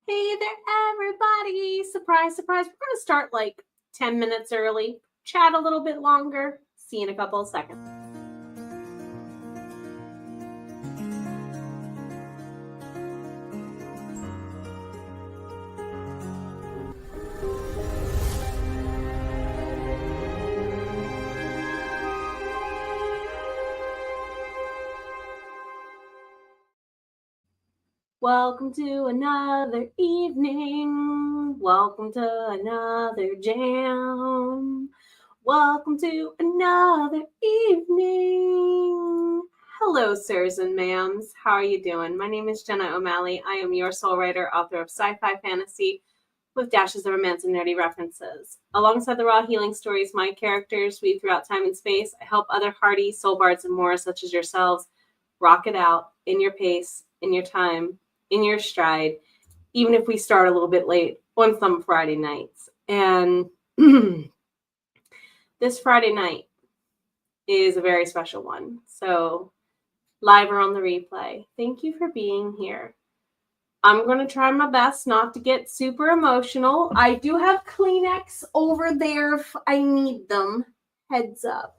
Hey there, everybody. Surprise, surprise. We're going to start like 10 minutes early, chat a little bit longer. See you in a couple of seconds. Welcome to another evening. Welcome to another jam. Welcome to another evening. Hello, sirs and ma'ams. How are you doing? My name is Jenna O'Malley. I am your soul writer, author of sci-fi fantasy with dashes of romance and nerdy references. Alongside the raw healing stories my characters weave throughout time and space, I help other hardy soul bards and more such as yourselves rock it out in your pace, in your time, in your stride, even if we start a little bit late on some Friday nights. And this Friday night is a very special one. So live or on the replay, thank you for being here. I'm going to try my best not to get super emotional. I do have Kleenex over there if I need them. Heads up.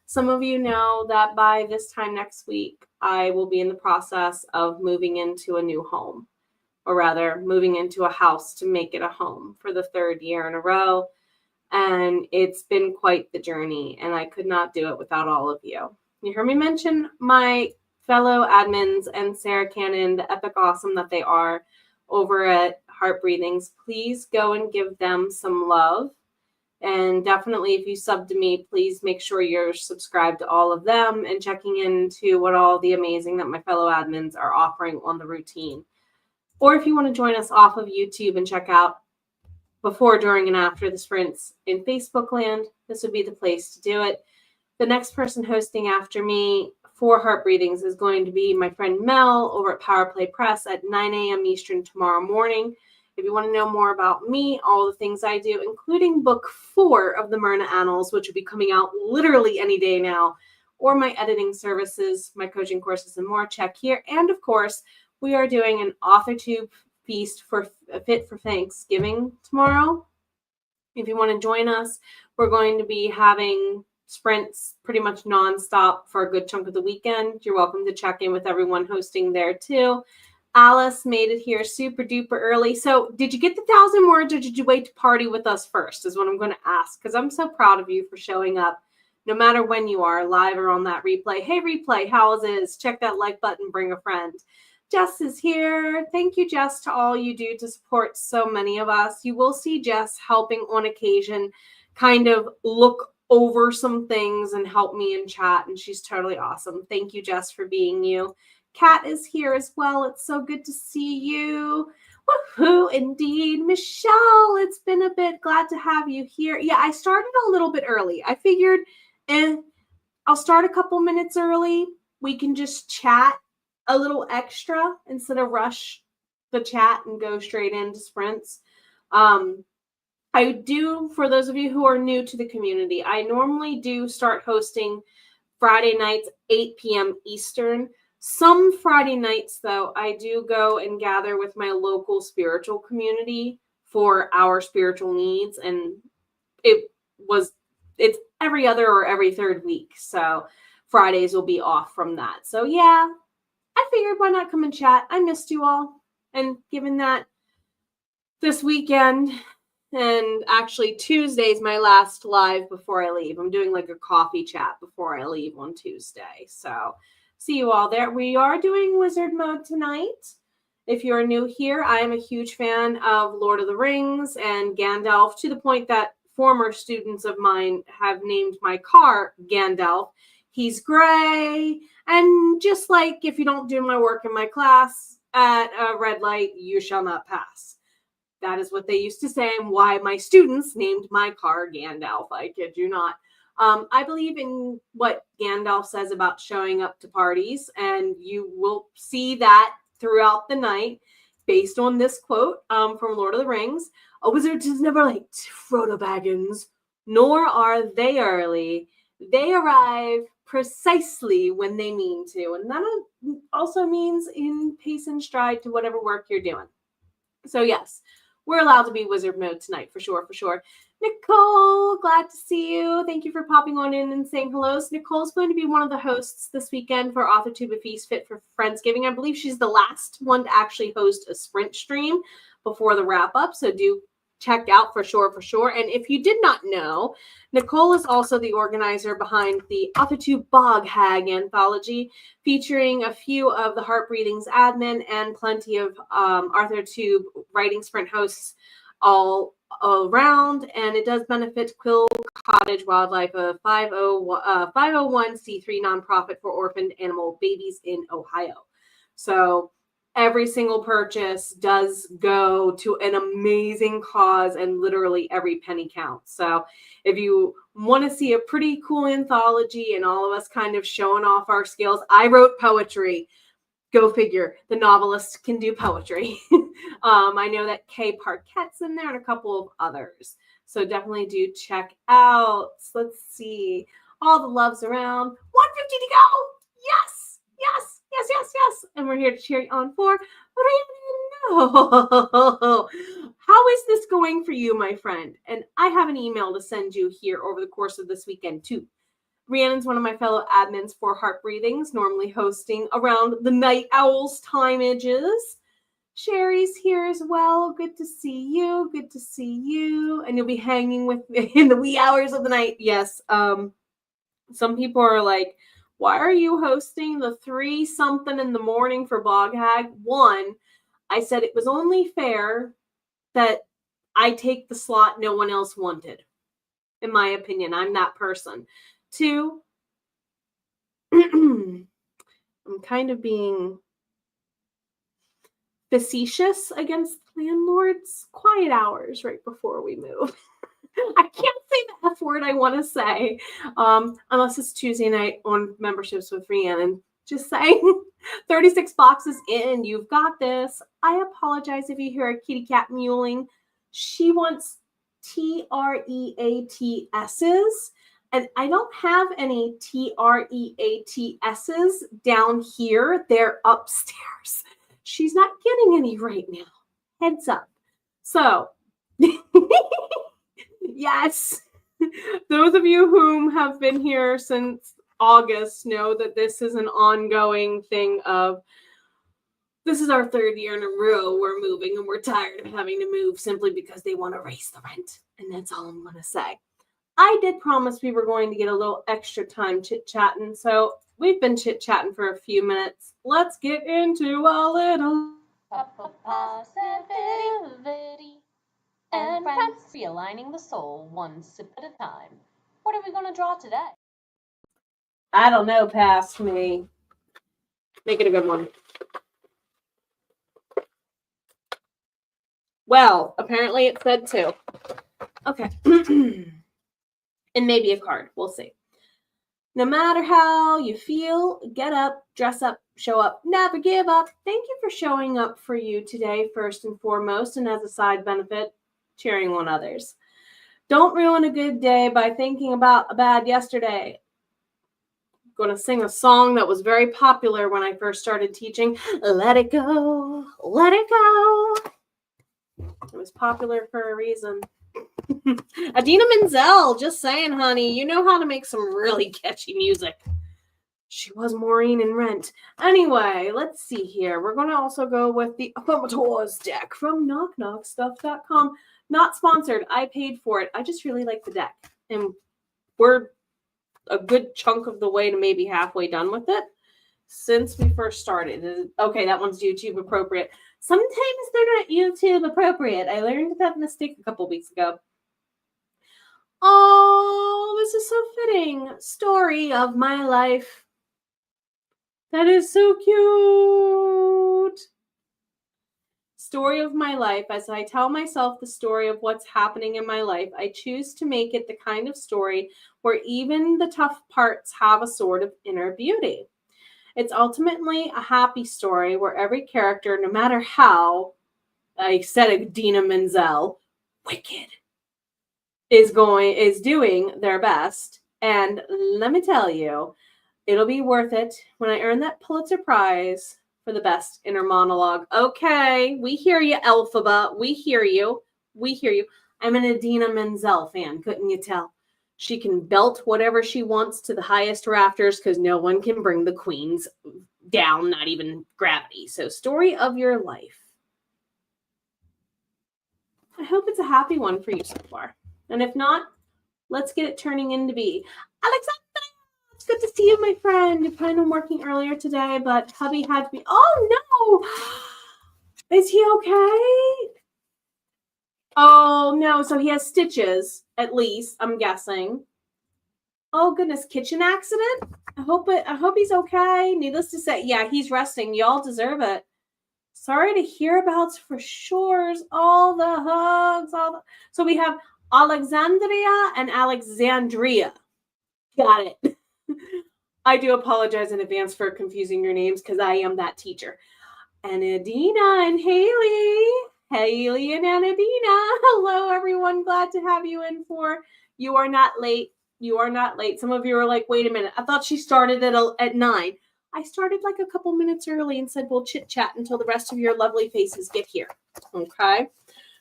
Some of you know that by this time next week, I will be in the process of moving into a new home, or rather moving into a house to make it a home for the third year in a row. And it's been quite the journey, and I could not do it without all of you. You heard me mention my fellow admins and Sarah Cannon, the epic awesome that they are over at HeartBreathings. Please go and give them some love. And definitely, if you sub to me, please make sure you're subscribed to all of them and checking into what all the amazing that my fellow admins are offering on the routine. Or if you want to join us off of YouTube and check out before, during, and after the sprints in Facebook land, this would be the place to do it. The next person hosting after me for HeartBreathings is going to be my friend Mel over at Power Play Press at 9 a.m. Eastern tomorrow morning. If you want to know more about me, all the things I do, including book 4 of the Myrna Annals, which will be coming out literally any day now, or my editing services, my coaching courses, and more, check here. And of course, we are doing an Authortube feast for Fit for Thanksgiving tomorrow. If you want to join us, we're going to be having sprints pretty much nonstop for a good chunk of the weekend. You're welcome to check in with everyone hosting there too. Alice made it here super duper early. So did you get the 1,000 words or did you wait to party with us first is what I'm going to ask, because I'm so proud of you for showing up no matter when you are, live or on that replay. Hey, replay, how is it? Check that like button, bring a friend. Jess is here. Thank you, Jess, to all you do to support so many of us. You will see Jess helping on occasion kind of look over some things and help me in chat, and she's totally awesome. Thank you, Jess, for being you. Kat is here as well. It's so good to see you. Woohoo, indeed. Michelle, it's been a bit. Glad to have you here. Yeah, I started a little bit early. I figured I'll start a couple minutes early. We can just chat a little extra instead of rush the chat and go straight into sprints. I do, for those of you who are new to the community, I normally do start hosting Friday nights, 8 p.m. Eastern. Some Friday nights, though, I do go and gather with my local spiritual community for our spiritual needs. And it's every other or every third week. So Fridays will be off from that. So yeah, I figured why not come and chat. I missed you all. And given that this weekend, and actually Tuesday's my last live before I leave. I'm doing like a coffee chat before I leave on Tuesday. So see you all there. We are doing wizard mode tonight. If you're new here, I am a huge fan of Lord of the Rings and Gandalf, to the point that former students of mine have named my car Gandalf. He's gray. And just like if you don't do my work in my class at a red light, you shall not pass. That is what they used to say, and why my students named my car Gandalf. I kid you not. I believe in what Gandalf says about showing up to parties, and you will see that throughout the night based on this quote from Lord of the Rings. A wizard is never late, Frodo Baggins, nor are they early. They arrive precisely when they mean to. And that also means in pace and stride to whatever work you're doing. So yes, we're allowed to be wizard mode tonight for sure, for sure. Nicole, glad to see you. Thank you for popping on in and saying hello. So Nicole's going to be one of the hosts this weekend for Authortube Feast Fit for Friendsgiving. I believe she's the last one to actually host a sprint stream before the wrap up. So do check out for sure, for sure. And if you did not know, Nicole is also the organizer behind the Authortube Bog Hag anthology, featuring a few of the HeartBreathings admin and plenty of Authortube writing sprint hosts all around. And it does benefit Quill Cottage Wildlife, a 501c3 nonprofit for orphaned animal babies in Ohio. So every single purchase does go to an amazing cause, and literally every penny counts. So if you want to see a pretty cool anthology and all of us kind of showing off our skills, I wrote poetry. Go figure. The novelist can do poetry. I know that Kay Parquette's in there and a couple of others. So definitely do check out. Let's see. All the loves around. 150 to go. Yes. Yes. Yes, yes, yes. And we're here to cheer you on for Rhiannon. How is this going for you, my friend? And I have an email to send you here over the course of this weekend, too. Rhiannon's one of my fellow admins for HeartBreathings, normally hosting around the Night Owls timeages. Sherry's here as well. Good to see you. Good to see you. And you'll be hanging with me in the wee hours of the night. Yes. Some people are like, why are you hosting the 3-something in the morning for Bog Hag? One, I said it was only fair that I take the slot no one else wanted. In my opinion, I'm that person. 2, I'm kind of being facetious against landlords. Quiet hours right before we move. I can't say the F word I want to say, unless it's Tuesday night on memberships with Rhiannon. Just saying, 36 boxes in, you've got this. I apologize if you hear a kitty cat mewling. She wants TREATS's, and I don't have any TREATS's down here. They're upstairs. She's not getting any right now. Heads up. So, yes, those of you whom have been here since August know that this is an ongoing thing of, this is our 3rd year in a row we're moving, and we're tired of having to move simply because they want to raise the rent. And that's all I'm going to say. I did promise we were going to get a little extra time chit-chatting, so we've been chit-chatting for a few minutes. Let's get into a little positivity and friends, realigning the soul one sip at a time. What are we going to draw today? I don't know, past me. Make it a good one. Well, apparently it said 2. Okay. And maybe a card. We'll see. No matter how you feel, get up, dress up, show up, never give up. Thank you for showing up for you today, first and foremost, and as a side benefit, cheering on others. Don't ruin a good day by thinking about a bad yesterday. I'm going to sing a song that was very popular when I first started teaching. Let it go, let it go. It was popular for a reason. Adina Menzel, just saying, honey, you know how to make some really catchy music. She was Maureen in Rent. Anyway, let's see here. We're going to also go with the Affirmators deck from knockknockstuff.com. Not sponsored. I paid for it. I just really like the deck. And we're a good chunk of the way to maybe halfway done with it since we first started. Okay, that one's YouTube appropriate. Sometimes they're not YouTube appropriate. I learned that mistake a couple weeks ago. Oh, this is so fitting. Story of my life. That is so cute. Story of my life. As I tell myself the story of what's happening in my life, I choose to make it the kind of story where even the tough parts have a sort of inner beauty. It's ultimately a happy story where every character, no matter how, I said Adina Menzel, wicked, is doing their best. And let me tell you, it'll be worth it when I earn that Pulitzer Prize for the best inner monologue. Okay, we hear you, Elphaba. We hear you. We hear you. I'm an Idina Menzel fan, couldn't you tell? She can belt whatever she wants to the highest rafters because no one can bring the queens down, not even gravity. So, story of your life. I hope it's a happy one for you so far. And if not, let's get it turning into be. Alexandra, it's good to see you, my friend. You planned on working earlier today, but hubby had to be. Oh, no. Is he okay? Oh, no. So he has stitches, at least, I'm guessing. Oh, goodness. Kitchen accident? I hope he's okay. Needless to say, yeah, he's resting. Y'all deserve it. Sorry to hear about for sure. All the hugs, So we have Alexandria and Alexandria. Got it. I do apologize in advance for confusing your names because I am that teacher. And Adina and Haley. Haley and Adina. Hello, everyone. Glad to have you in for You Are Not Late. You Are Not Late. Some of you are like, wait a minute. I thought she started at 9. I started like a couple minutes early and said we'll chit chat until the rest of your lovely faces get here. Okay.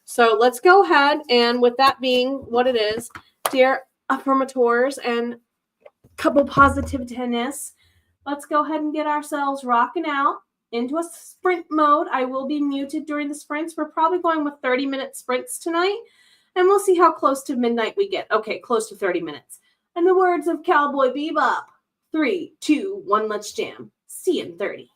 So let's go ahead. And with that being what it is, dear affirmators and couple positiveness, let's go ahead and get ourselves rocking out into a sprint mode. I will be muted during the sprints. We're probably going with 30-minute sprints tonight, and we'll see how close to midnight we get. Okay, close to 30 minutes. In the words of Cowboy Bebop, 3, 2, 1, let's jam. See you in 30.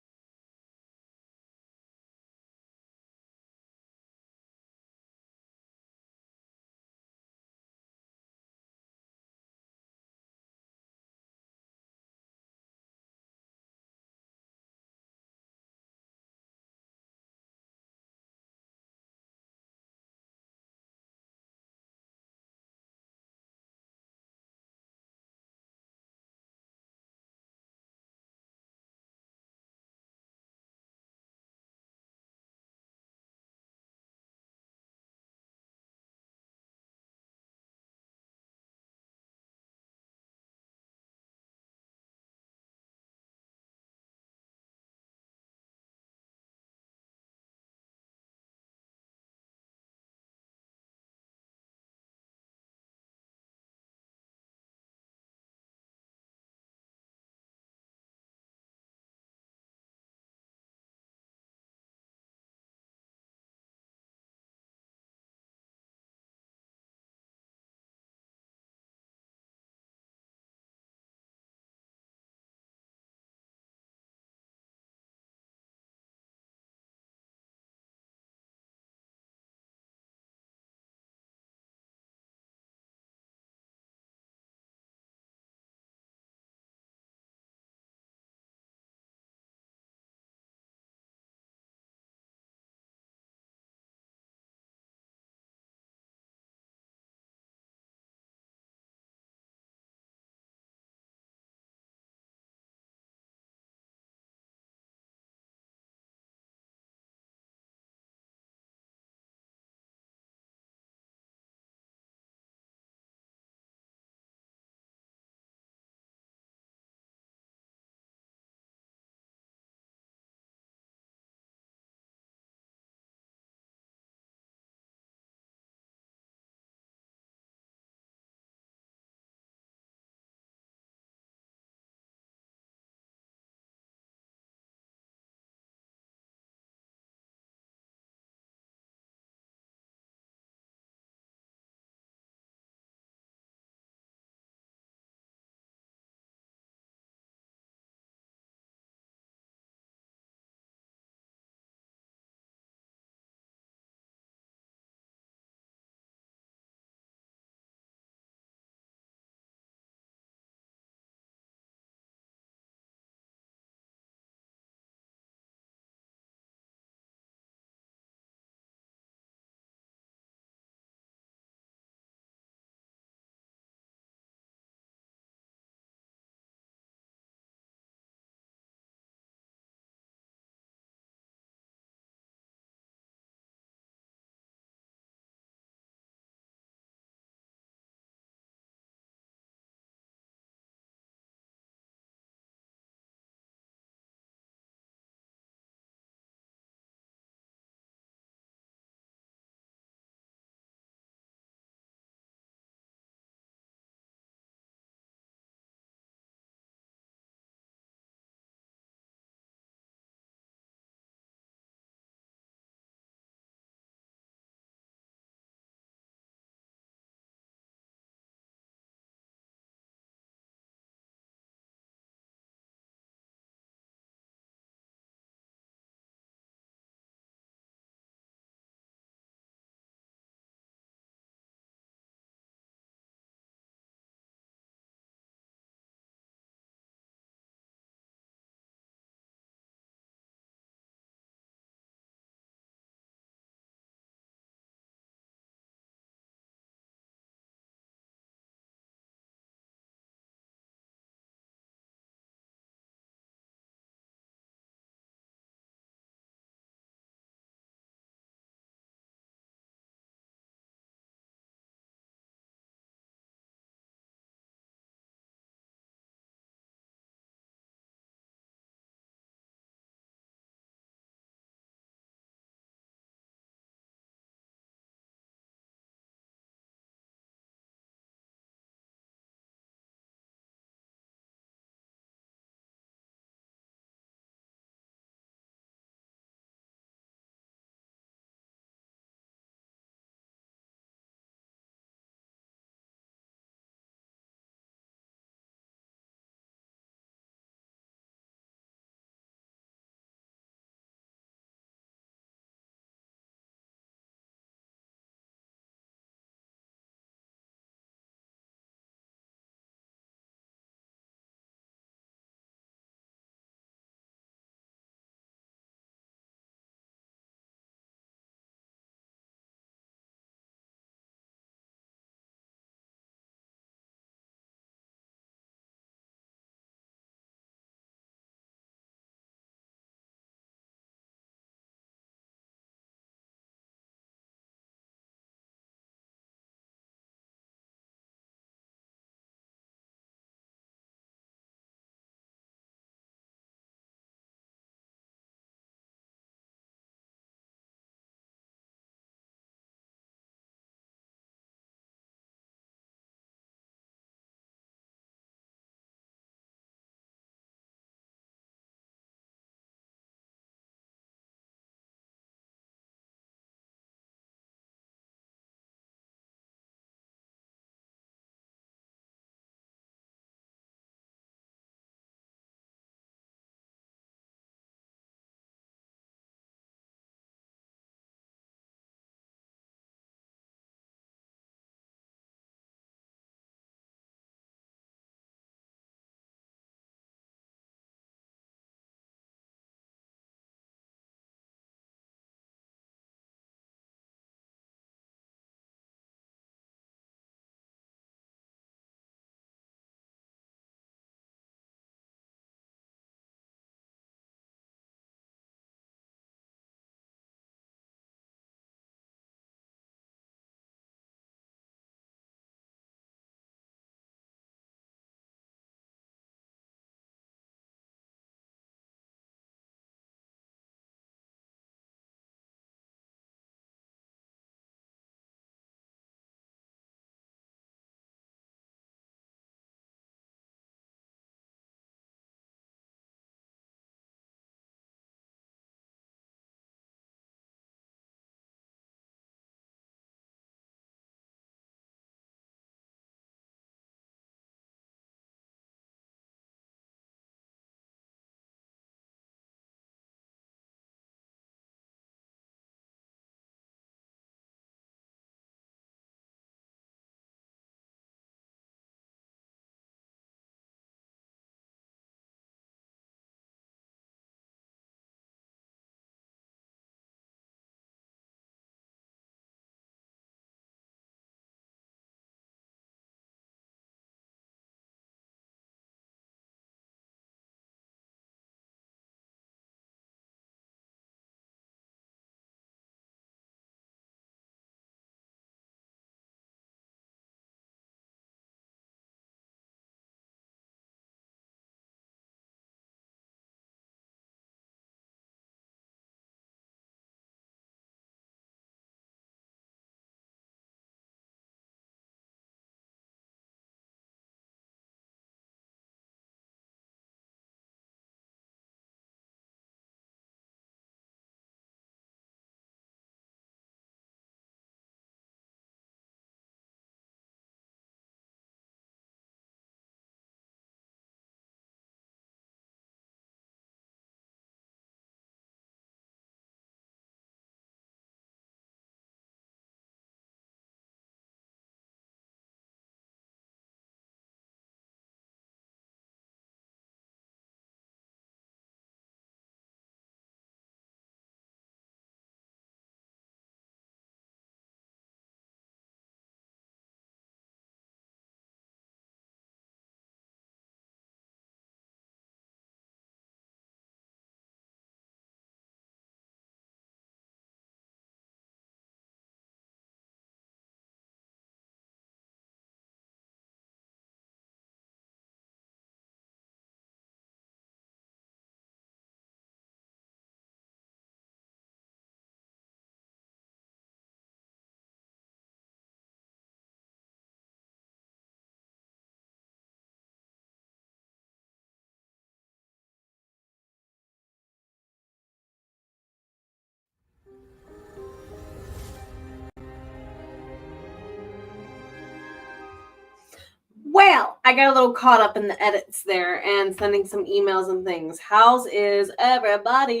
Well, I got a little caught up in the edits there and sending some emails and things. How's is everybody?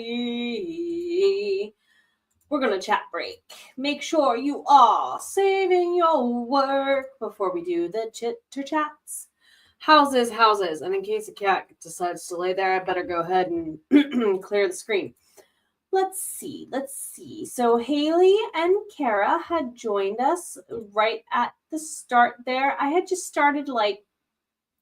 We're going to chat break. Make sure you are saving your work before we do the chats. Houses. And in case the cat decides to lay there, I better go ahead and clear the screen. Let's see. So Haley and Kara had joined us right at the start there. I had just started like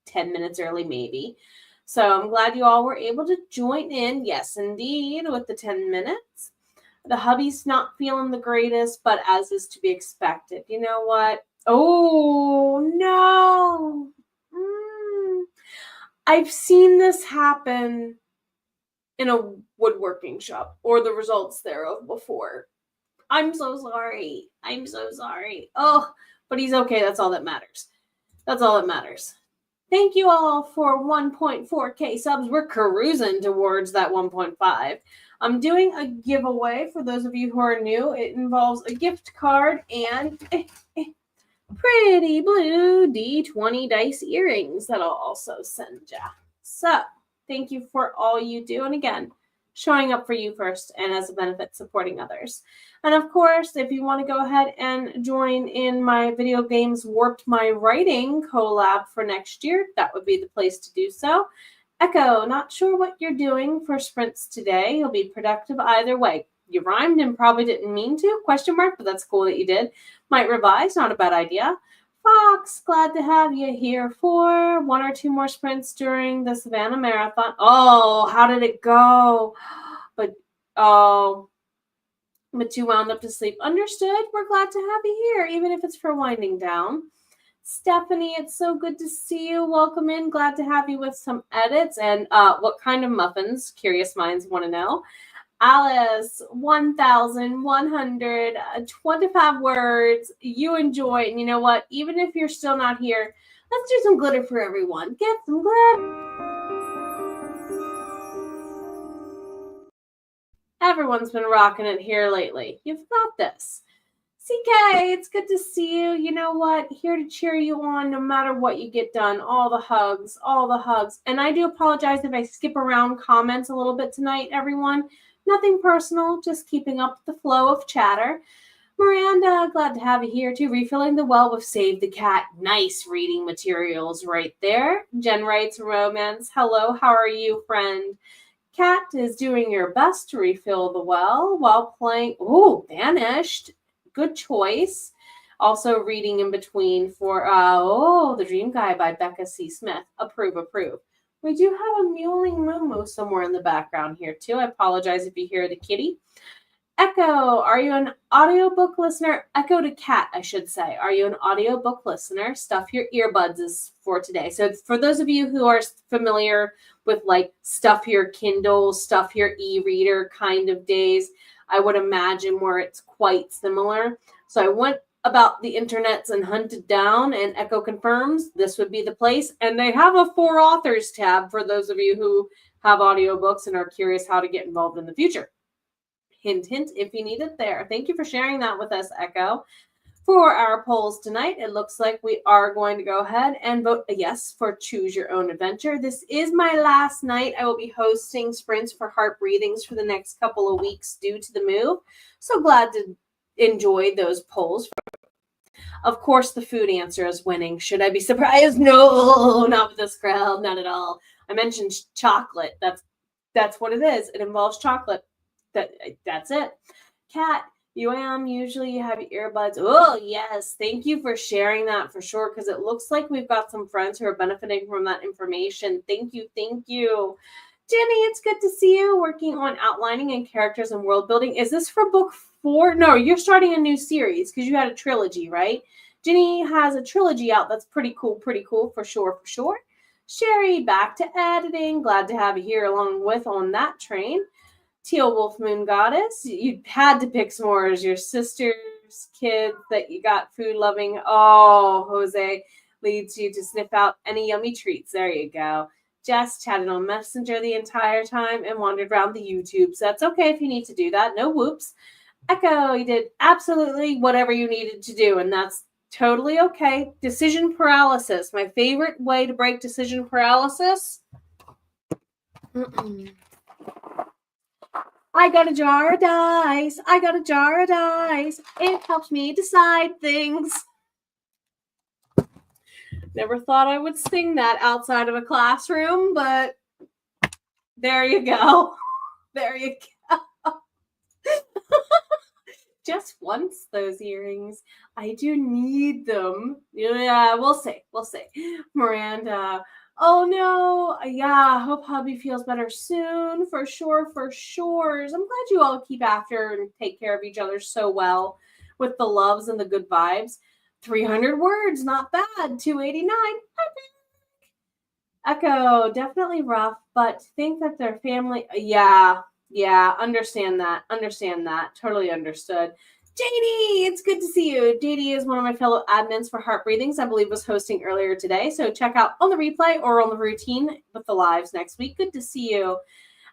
10 minutes early, maybe. So I'm glad you all were able to join in. Yes, indeed, with the 10 minutes. The hubby's not feeling the greatest, but as is to be expected. You know what? Oh, no. I've seen this happen in a woodworking shop or the results thereof before. I'm so sorry. Oh, but he's okay. That's all that matters. Thank you all for 1.4K subs. We're cruising towards that 1.5. I'm doing a giveaway for those of you who are new. It involves a gift card and pretty blue D20 dice earrings that I'll also send ya. So, thank you for all you do. And again, showing up for you first and as a benefit, supporting others. And of course, if you want to go ahead and join in my Video Games Warped My Writing collab for next year, that would be the place to do so. Echo, not sure what you're doing for sprints today. You'll be productive either way. You rhymed and probably didn't mean to, ? But that's cool that you did. Might revise, not a bad idea. Fox, glad to have you here for 1 or 2 more sprints during the Savannah Marathon. Oh, how did it go? But you wound up to sleep. Understood. We're glad to have you here, even if it's for winding down. Stephanie, it's so good to see you. Welcome in. Glad to have you with some edits. And what kind of muffins? Curious minds want to know. Alice, 1,125 words. You enjoy. And you know what? Even if you're still not here, let's do some glitter for everyone. Get some glitter. Everyone's been rocking it here lately. You've got this. CK, it's good to see you. You know what? Here to cheer you on no matter what you get done. All the hugs. And I do apologize if I skip around comments a little bit tonight, everyone. Nothing personal, just keeping up the flow of chatter. Miranda, glad to have you here too. Refilling the well with Save the Cat. Nice reading materials right there. Jen writes romance. Hello, how are you, friend? Cat is doing your best to refill the well while playing. Oh, Vanished. Good choice. Also reading in between for The Dream Guy by Becca C. Smith. Approve. We do have a mewling moo somewhere in the background here too. I apologize if you hear the kitty. Echo, are you an audiobook listener? Echo to Cat, I should say. Are you an audiobook listener? Stuff your earbuds is for today. So for those of you who are familiar with like stuff your Kindle, stuff your e-reader kind of days, I would imagine where it's quite similar. So I went about the internets and hunted down, and Echo confirms this would be the place. And they have a For Authors tab for those of you who have audiobooks and are curious how to get involved in the future. Hint, if you need it there. Thank you for sharing that with us, Echo. For our polls tonight, it looks like we are going to go ahead and vote a yes for Choose Your Own Adventure. This is my last night. I will be hosting sprints for HeartBreathings for the next couple of weeks due to the move. So glad to enjoy those polls. Of course, the food answer is winning. Should I be surprised? No, not with this crowd. Not at all. I mentioned chocolate. That's what it is. It involves chocolate. That's it. Kat, you usually have your earbuds. Oh, yes. Thank you for sharing that for sure, because it looks like we've got some friends who are benefiting from that information. Thank you. Jenny, it's good to see you working on outlining and characters and world building. Is this for book 4? No, you're starting a new series because you had a trilogy, right? Jenny has a trilogy out. That's pretty cool for sure. Sherry, back to editing. Glad to have you here along with on that train. Teal Wolf Moon Goddess, you had to pick s'mores. Your sister's kids that you got food loving. Oh, Jose leads you to sniff out any yummy treats. There you go. Jess chatted on Messenger the entire time and wandered around the YouTube. So that's okay if you need to do that. No whoops. Echo, you did absolutely whatever you needed to do. And that's Totally okay. Decision paralysis. My favorite way to break decision paralysis. I got a jar of dice. I got a jar of dice. It helps me decide things. Never thought I would sing that outside of a classroom, but there you go. There you go. Just once, those earrings. I do need them. Yeah, we'll see. We'll see. Miranda, oh no. Yeah, I hope hubby feels better soon. For sure, for sure. I'm glad you all keep after and take care of each other so well with the loves and the good vibes. 300 words, not bad. 289. Echo, definitely rough, but think that their family, yeah, understand that, totally understood. JD, it's good to see you. JD is one of my fellow admins for HeartBreathings, I believe was hosting earlier today, so check out on the replay or on the routine with the lives next week. Good to see you.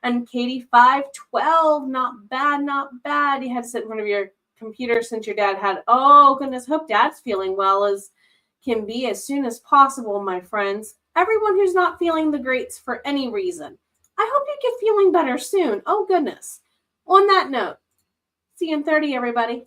And Katie, 512, not bad, not bad. You had to sit in front of your computer since your dad had, oh goodness, hope dad's feeling well as can be as soon as possible, my friends. Everyone who's not feeling the greats for any reason, I hope you get feeling better soon. Oh, goodness. On that note, see you in 30, everybody.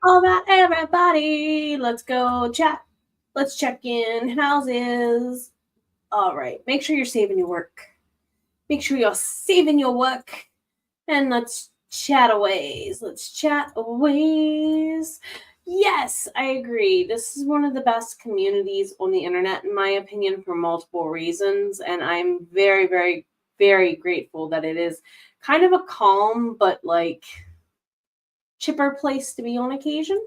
All right, everybody, let's go chat. Let's check in. Houses. All right, make sure you're saving your work. Make sure you're saving your work. And let's chat aways. Let's chat aways. Yes, I agree. This is one of the best communities on the internet, in my opinion, for multiple reasons. And I'm very, very, very grateful that it is kind of a calm, but like chipper place to be on occasion.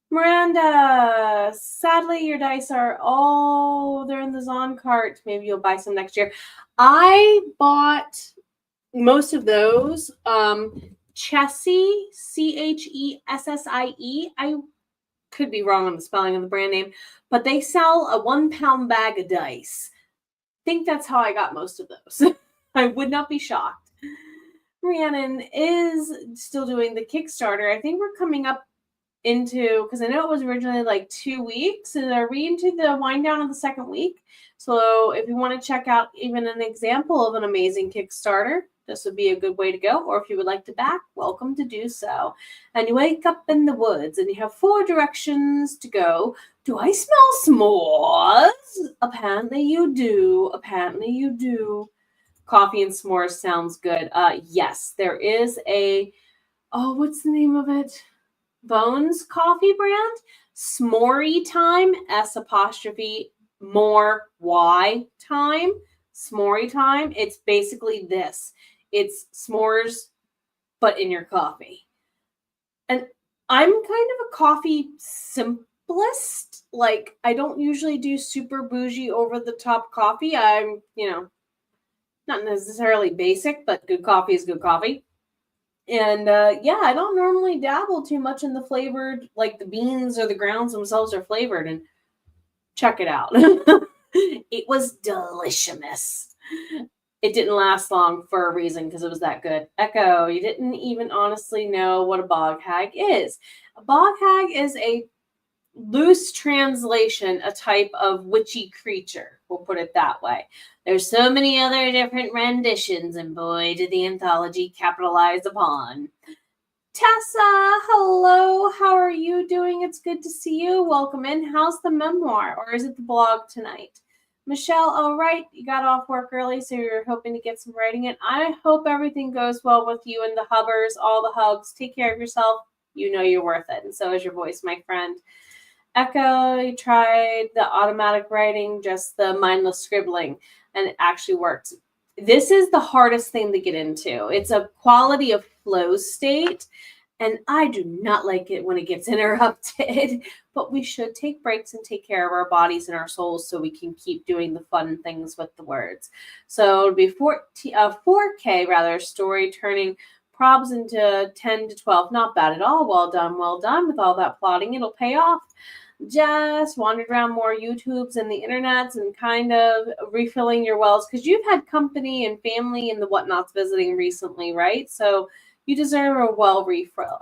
Miranda, sadly, your dice are they're in the Zon cart. Maybe you'll buy some next year. I bought most of those. Chessie, Chessie. I could be wrong on the spelling of the brand name, but they sell a 1 pound bag of dice. I think that's how I got most of those. I would not be shocked. Rhiannon is still doing the Kickstarter. I think we're coming up into, because I know it was originally like 2 weeks, and are we into the wind down of the second week? So if you want to check out even an example of an amazing Kickstarter, this would be a good way to go. Or if you would like to back, welcome to do so. And you wake up in the woods and you have 4 directions to go. Do I smell s'mores? Apparently you do. Apparently you do. Coffee and s'mores sounds good. Yes, there is what's the name of it? Bones coffee brand, S'morey time, S''more Y time, S'morey time. It's basically this. It's s'mores, but in your coffee. And I'm kind of a coffee simplest. Like, I don't usually do super bougie over the top coffee. I'm, not necessarily basic, but good coffee is good coffee. And I don't normally dabble too much in the flavored, like the beans or the grounds themselves are flavored. And check it out. It was delicious. It didn't last long for a reason, because it was that good. Echo, you didn't even honestly know what a bog hag is. A bog hag is a loose translation, a type of witchy creature. We'll put it that way. There's so many other different renditions, and boy, did the anthology capitalize upon. Tessa, hello. How are you doing? It's good to see you. Welcome in. How's the memoir, or is it the blog tonight? Michelle, all right. You got off work early, so you're hoping to get some writing in. I hope everything goes well with you and the hubbers, all the hugs. Take care of yourself. You know you're worth it, and so is your voice, my friend. Echo, you tried the automatic writing, just the mindless scribbling, and it actually works. This is the hardest thing to get into. It's a quality of flow state, and I do not like it when it gets interrupted, but we should take breaks and take care of our bodies and our souls so we can keep doing the fun things with the words. So it'll be 4K rather, story turning probs into 10 to 12. Not bad at all. Well done with all that plotting. It'll pay off. Just wandered around more YouTubes and the internets and kind of refilling your wells, because you've had company and family and the whatnots visiting recently, right? So you deserve a well refill.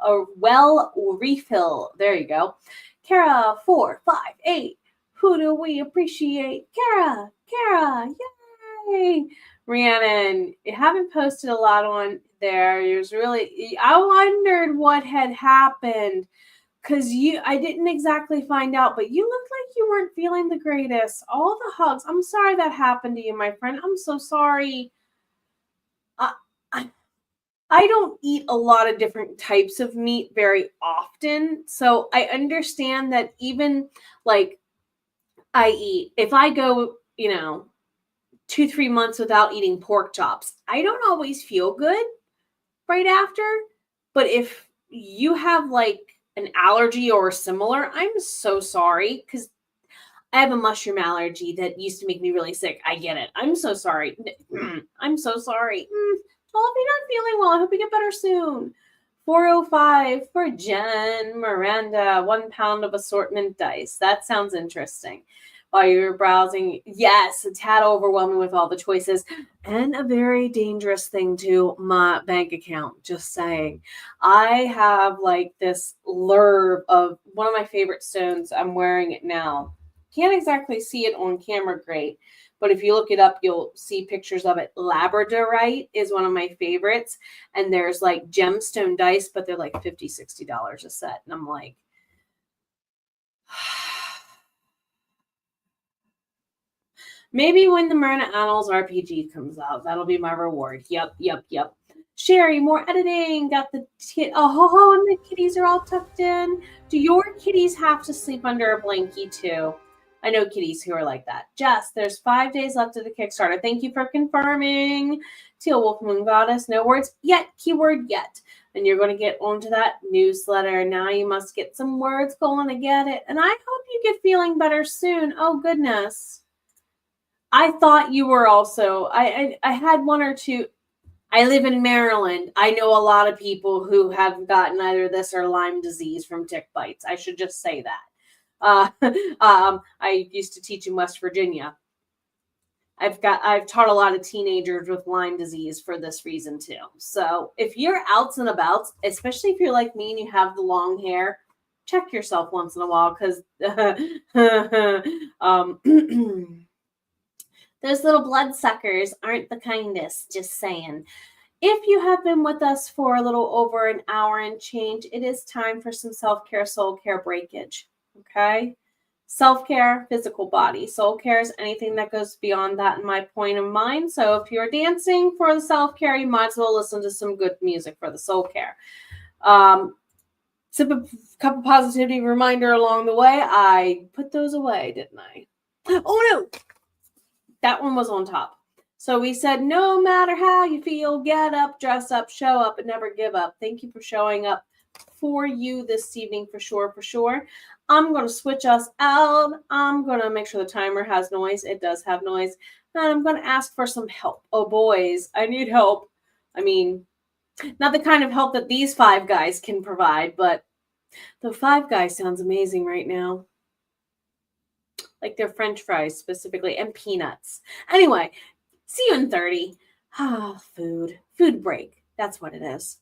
There you go. Kara 458. Who do we appreciate? Kara, yay! Rhiannon, you haven't posted a lot on there. I wondered what had happened, because I didn't exactly find out, but you looked like you weren't feeling the greatest. All the hugs. I'm sorry that happened to you, my friend. I'm so sorry. I don't eat a lot of different types of meat very often, so I understand that even like if I go, 2-3 months without eating pork chops, I don't always feel good right after. But if you have like an allergy or similar, I'm so sorry, because I have a mushroom allergy that used to make me really sick. I get it. I'm so sorry. I'm so sorry. Well, if you're not feeling well, I hope you get better soon. 405 for Jen Miranda, 1 pound of assortment dice. That sounds interesting. While you're browsing, yes, a tad overwhelming with all the choices, and a very dangerous thing to my bank account. Just saying. I have like this lure of one of my favorite stones. I'm wearing it now. Can't exactly see it on camera great, but if you look it up, you'll see pictures of it. Labradorite is one of my favorites. And there's like gemstone dice, but they're like $50, $60 a set. And I'm like, maybe when the Myrna Annals RPG comes out, that'll be my reward. Yep. Sherry, more editing. Got the oh, and the kitties are all tucked in. Do your kitties have to sleep under a blankie too? I know kitties who are like that. Jess, there's 5 days left of the Kickstarter. Thank you for confirming. Teal Wolf Moon Goddess, no words yet. Keyword yet. And you're going to get onto that newsletter. Now you must get some words going to get it. And I hope you get feeling better soon. Oh, goodness. I thought you were also, I had one or two. I live in Maryland. I know a lot of people who have gotten either this or Lyme disease from tick bites. I should just say that. I used to teach in West Virginia. I've taught a lot of teenagers with Lyme disease for this reason too. So if you're outs and abouts, especially if you're like me and you have the long hair, check yourself once in a while because those little bloodsuckers aren't the kindest, just saying. If you have been with us for a little over an hour and change, it is time for some self-care, soul care breakage, okay? Self-care, physical body. Soul care is anything that goes beyond that in my point of mind. So if you're dancing for the self-care, you might as well listen to some good music for the soul care. Sip a cup of positivity reminder along the way. I put those away, didn't I? Oh, no. That one was on top. So we said, no matter how you feel, get up, dress up, show up, and never give up. Thank you for showing up for you this evening, for sure. I'm going to switch us out. I'm going to make sure the timer has noise. It does have noise. And I'm going to ask for some help. Oh, boys, I need help. I mean, not the kind of help that these 5 guys can provide, but the 5 guys sounds amazing right now. Like their French fries specifically, and peanuts. Anyway, see you in 30. Food break. That's what it is.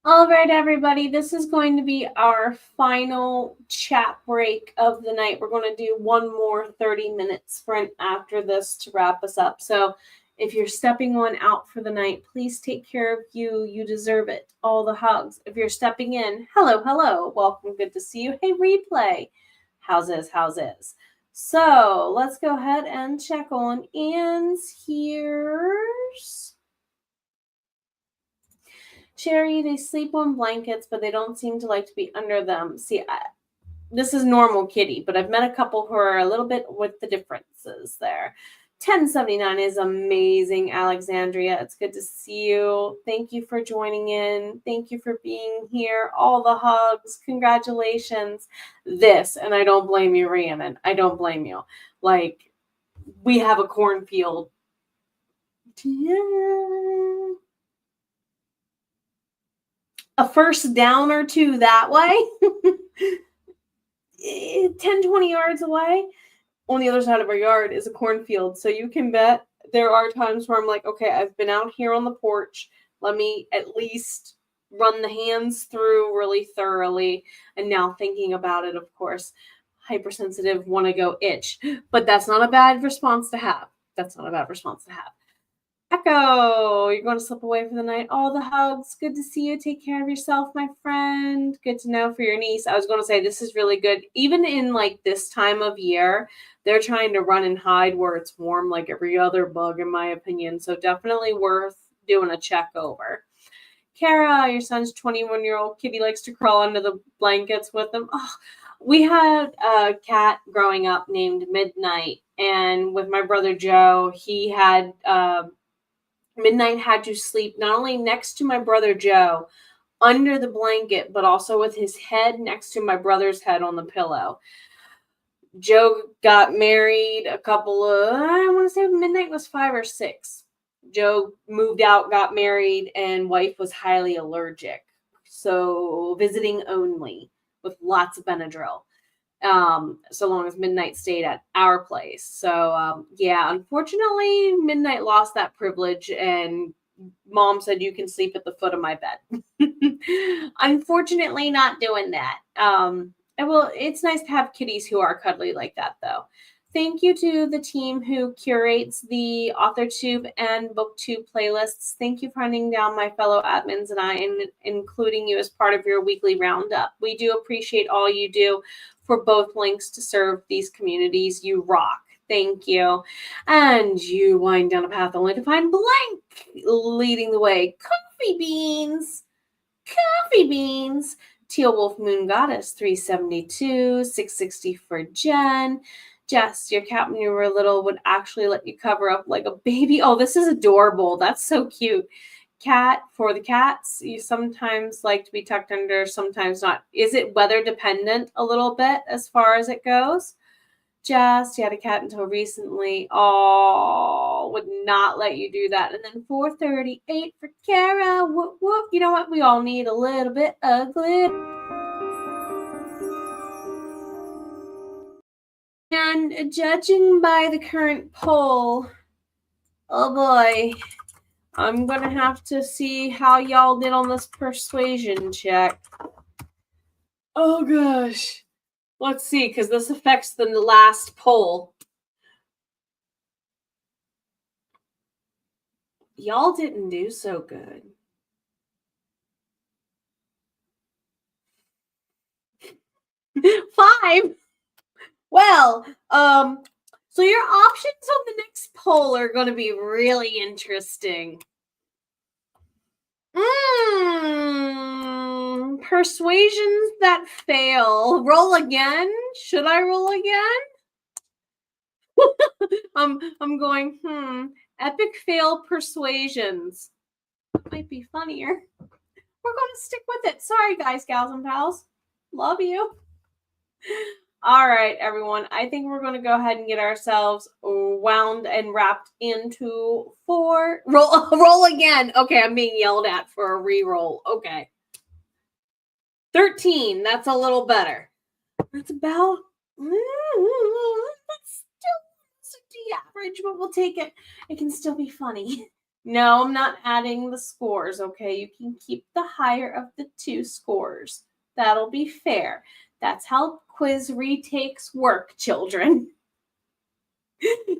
All right, everybody, this is going to be our final chat break of the night. We're going to do one more 30-minute sprint after this to wrap us up. So if you're stepping on out for the night, please take care of you. You deserve it. All the hugs. If you're stepping in, hello. Welcome. Good to see you. Hey, replay. How's is? So let's go ahead and check on Anne's here's. Cherry, they sleep on blankets, but they don't seem to like to be under them. See, this is normal kitty, but I've met a couple who are a little bit with the differences there. 1079 is amazing, Alexandria. It's good to see you. Thank you for joining in. Thank you for being here. All the hugs. Congratulations. And I don't blame you, Rhiannon. I don't blame you. Like, we have a cornfield. Yeah. A first down or two that way, 10, 20 yards away. On the other side of our yard is a cornfield. So you can bet there are times where I'm like, okay, I've been out here on the porch. Let me at least run the hands through really thoroughly. And now thinking about it, of course, hypersensitive, want to go itch. But that's not a bad response to have. Echo, you're going to slip away for the night. All the hugs. Good to see you. Take care of yourself, my friend. Good to know for your niece. I was going to say, this is really good. Even in like this time of year, they're trying to run and hide where it's warm, like every other bug, in my opinion. So definitely worth doing a check over. Kara, your son's 21-year-old kitty likes to crawl under the blankets with them. Oh, we had a cat growing up named Midnight. And with my brother Joe, he had... Midnight had to sleep not only next to my brother Joe under the blanket, but also with his head next to my brother's head on the pillow. Joe got married I want to say Midnight was 5 or 6. Joe moved out, got married, and wife was highly allergic. So visiting only with lots of Benadryl. So long as Midnight stayed at our place. So, yeah, unfortunately, Midnight lost that privilege, and Mom said you can sleep at the foot of my bed. Unfortunately, not doing that. It's nice to have kitties who are cuddly like that, though. Thank you to the team who curates the Authortube and BookTube playlists. Thank you for hunting down my fellow admins and I, and including you as part of your weekly roundup. We do appreciate all you do for both links to serve these communities. You rock. Thank you. And you wind down a path only to find blank leading the way. Coffee beans. Teal Wolf Moon Goddess 372, 660 for Jen. Jess, your cat when you were little would actually let you cover up like a baby. Oh, this is adorable. That's so cute. Cat for the cats. You sometimes like to be tucked under, sometimes not. Is it weather dependent a little bit as far as it goes? Jess, you had a cat until recently. Oh, would not let you do that. And then 438 for Kara. Whoop, whoop. You know what? We all need a little bit of glitter. And judging by the current poll, oh boy, I'm going to have to see how y'all did on this persuasion check. Oh gosh. Let's see, because this affects the last poll. Y'all didn't do so good. Five. Well, so your options on the next poll are going to be really interesting. Persuasions that fail. Roll again? Should I roll again? I'm going, epic fail persuasions. That might be funnier. We're going to stick with it. Sorry, guys, gals, and pals. Love you. All right, everyone. I think we're going to go ahead and get ourselves wound and wrapped into 4. Roll again. Okay, I'm being yelled at for a re-roll. Okay. 13. That's a little better. That's about... that's still the average, but we'll take it. It can still be funny. No, I'm not adding the scores, okay? You can keep the higher of the 2 scores. That'll be fair. That's how quiz retakes work, children.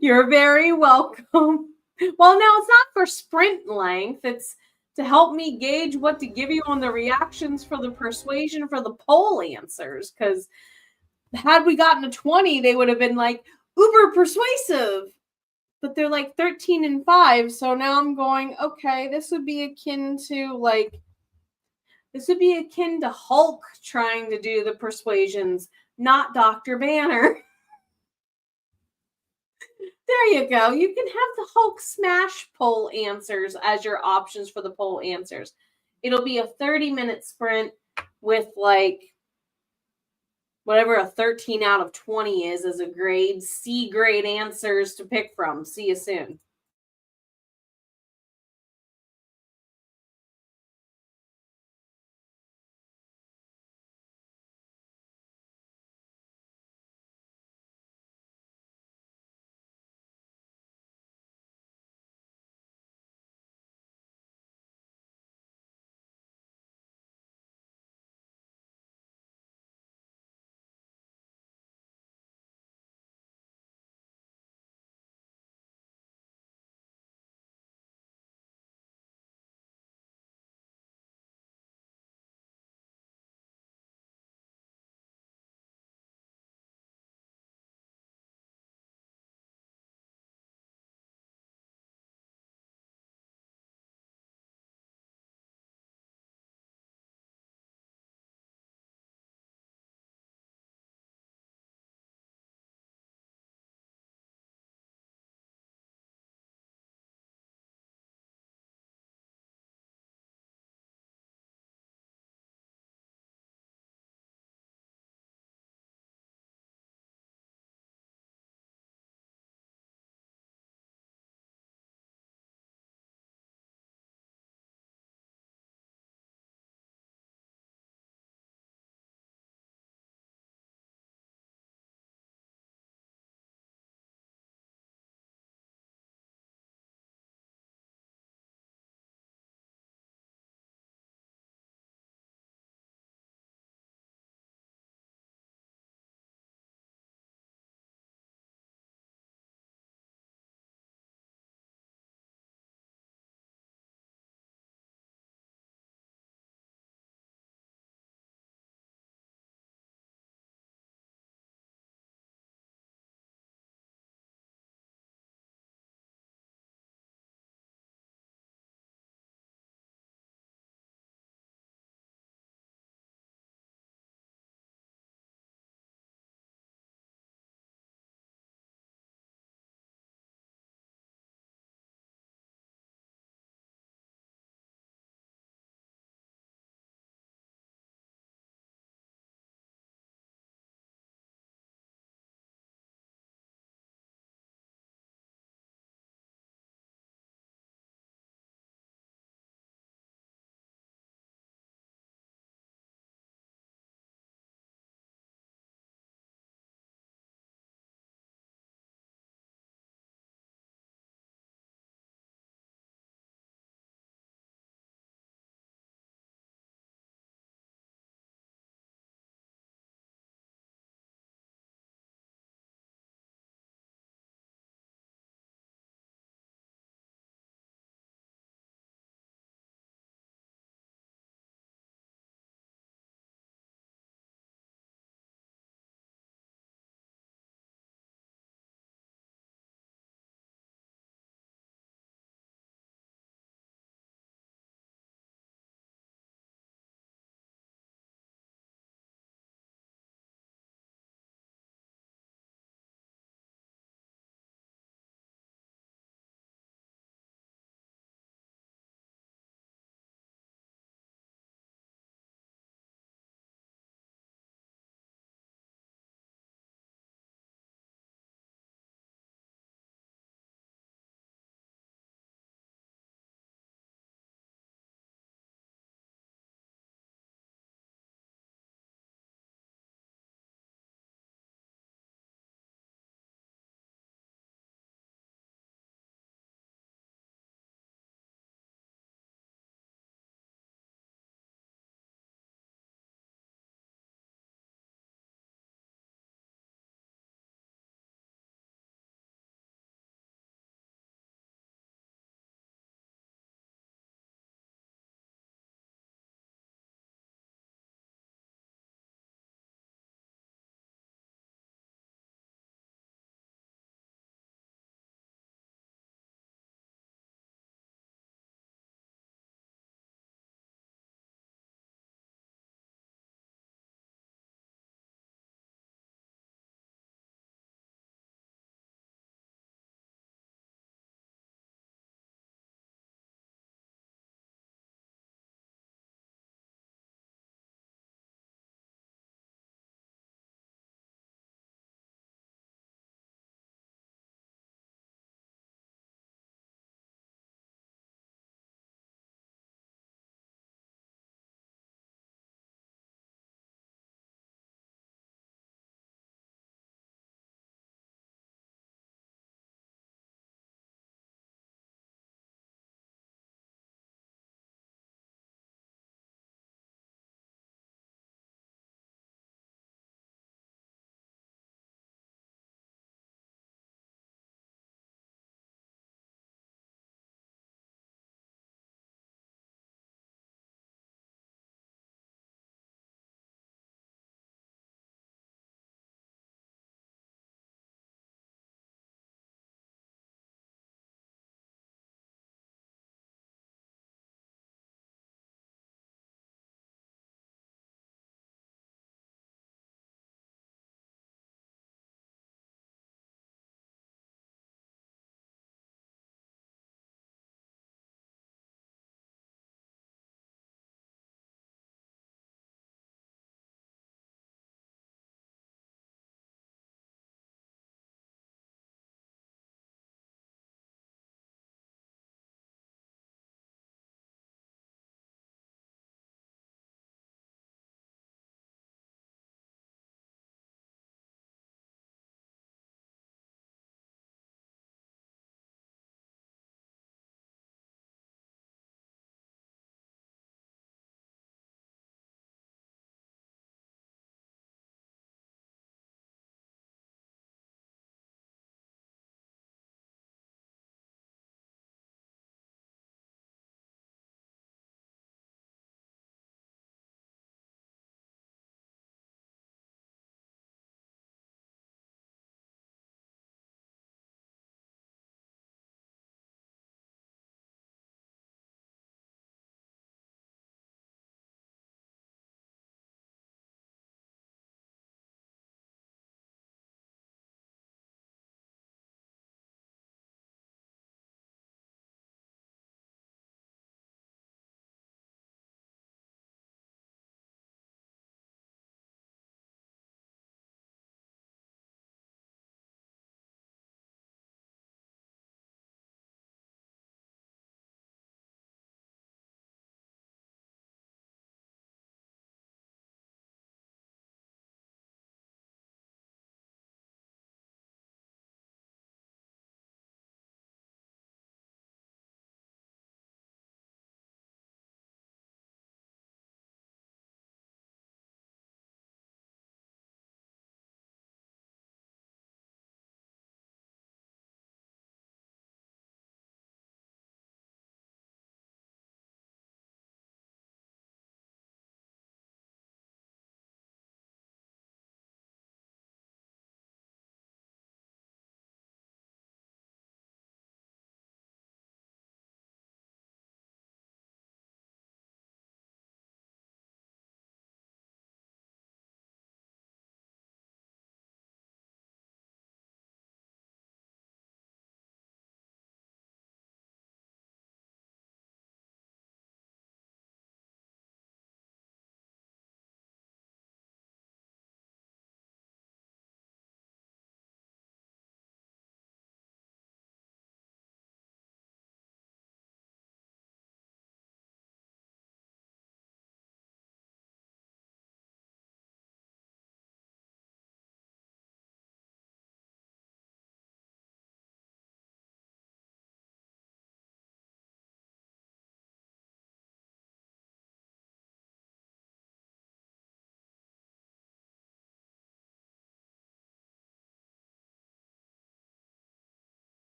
You're very welcome. Well, now it's not for sprint length. It's to help me gauge what to give you on the reactions for the persuasion for the poll answers. Because had we gotten a 20, they would have been like uber persuasive. But they're like 13 and 5. So now I'm going, okay, this would be akin to Hulk trying to do the persuasions, not Dr. Banner. There you go. You can have the Hulk smash poll answers as your options for the poll answers. It'll be a 30-minute sprint with like whatever a 13 out of 20 is as a grade, C grade answers to pick from. See you soon.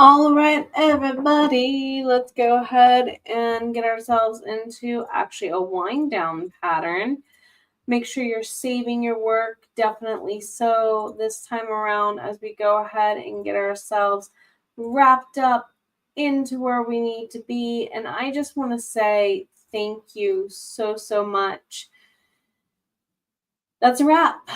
All right, everybody, let's go ahead and get ourselves into actually a wind down pattern. Make sure you're saving your work, definitely so, this time around as we go ahead and get ourselves wrapped up into where we need to be. And I just want to say thank you so, so much. That's a wrap.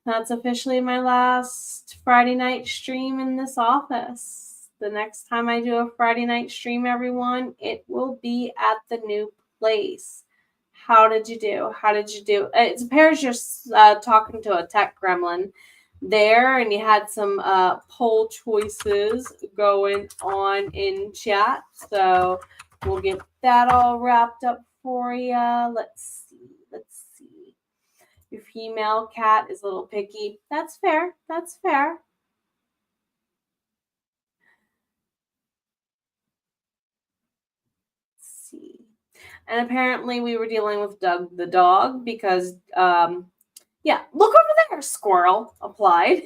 That's officially my last Friday night stream in this office. The next time I do a Friday night stream, everyone, it will be at the new place. How did you do? How did you do? It appears you're talking to a tech gremlin there, and you had some poll choices going on in chat. So we'll get that all wrapped up for you. Let's see. Your female cat is a little picky. That's fair. That's fair. Let's see. And apparently we were dealing with Doug the dog because, yeah, look over there, squirrel applied.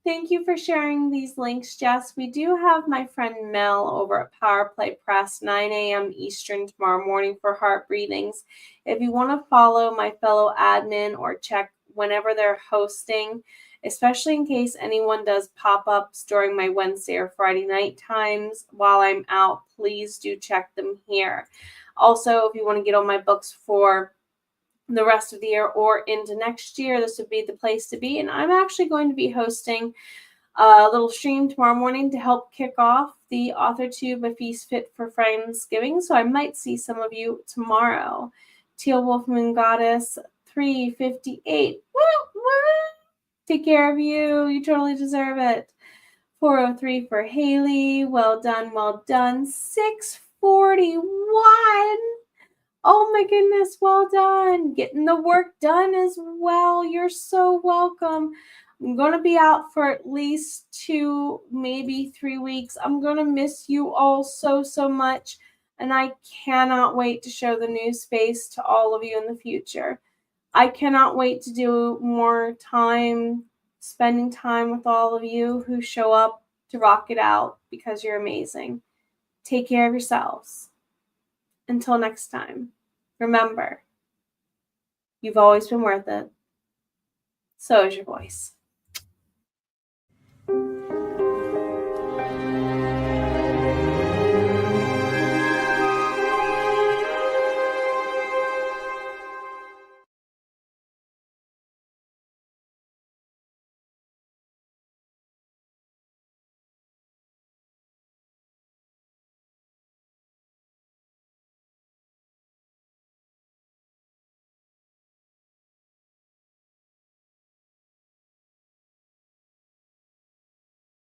Thank you for sharing these links, Jess. We do have my friend Mel over at Power Play Press, 9 a.m. Eastern tomorrow morning for Heart Breathings. If you want to follow my fellow admin or check whenever they're hosting, especially in case anyone does pop-ups during my Wednesday or Friday night times while I'm out, please do check them here. Also, if you want to get on my books for the rest of the year or into next year, this would be the place to be. And I'm actually going to be hosting a little stream tomorrow morning to help kick off the Authortube A Feast Fit for Friendsgiving. So I might see some of you tomorrow. Teal Wolf Moon Goddess 358. Woo, woo. Take care of you. You totally deserve it. 403 for Haley. Well done. Well done. 641. Oh my goodness, well done. Getting the work done as well. You're so welcome. I'm going to be out for at least 2, maybe 3 weeks. I'm going to miss you all so, so much. And I cannot wait to show the new space to all of you in the future. I cannot wait to do more time, spending time with all of you who show up to rock it out because you're amazing. Take care of yourselves. Until next time, remember, you've always been worth it. So is your voice.